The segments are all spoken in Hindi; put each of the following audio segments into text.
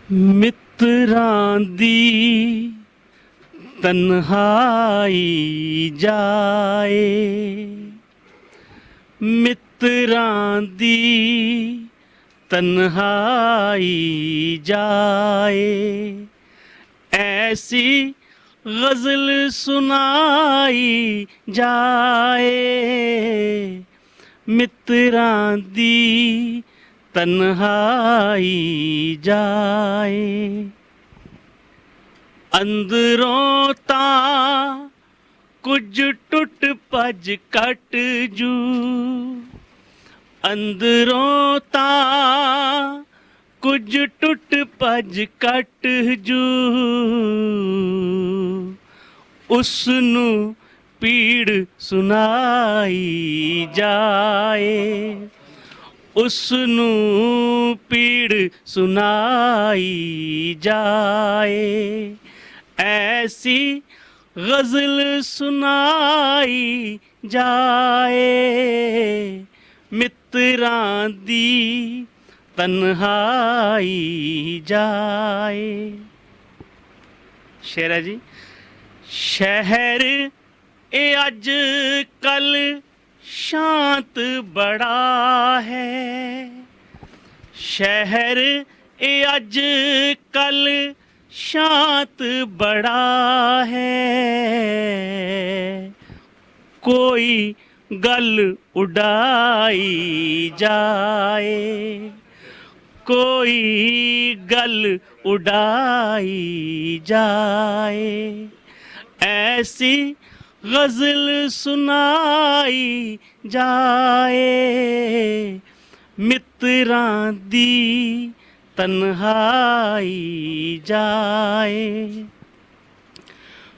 मित्रां दी तन्हाई जाए, मित्रां दी तन्हाई जाए, ऐसी गज़ल सुनाई जाए। मित्रां दी तन्हाई जाए, अंदरों तां कुछ टुट भज कट जू, अंदरों तां कुछ टुट भज कट जू, उसनू पीड़ सुनाई जाए, उसनू पीड़ सुनाई जाए, ऐसी गज़ल सुनाई जाए। मित्रां दी तन्हाई जाए। शेर है जी। शहर ए अज कल शांत बड़ा है, शहर ए अज कल शांत बड़ा है, कोई गल उड़ाई जाए, कोई गल उड़ाई जाए, ऐसी गज़ल सुनाई जाए। मित्रां दी तन्हाई जाए,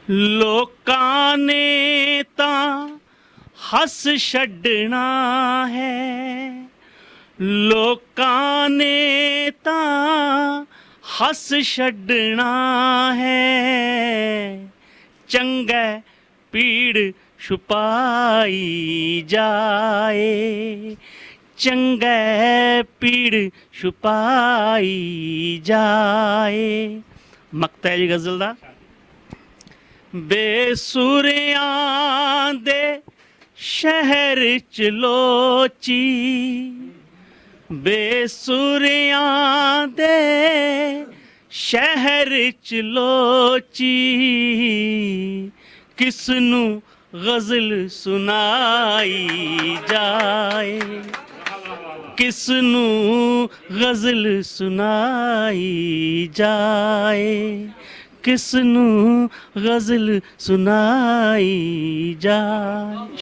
लोकां ने तां हस छड्डना है, लोकां ने तां हस छड्डना है, चंगा पीड़ छुपाई जाए, चंगा पीड़ छुपाई जाए। मकता है जी गज़ल दा। बेसुरियां दे शहर च लोची, बेसुरियां दे शहर च लोची, किसनू गज़ल सुनाई जाए, किसनू गज़ल सुनाई जाए, किसनू गज़ल सुनाई जाए।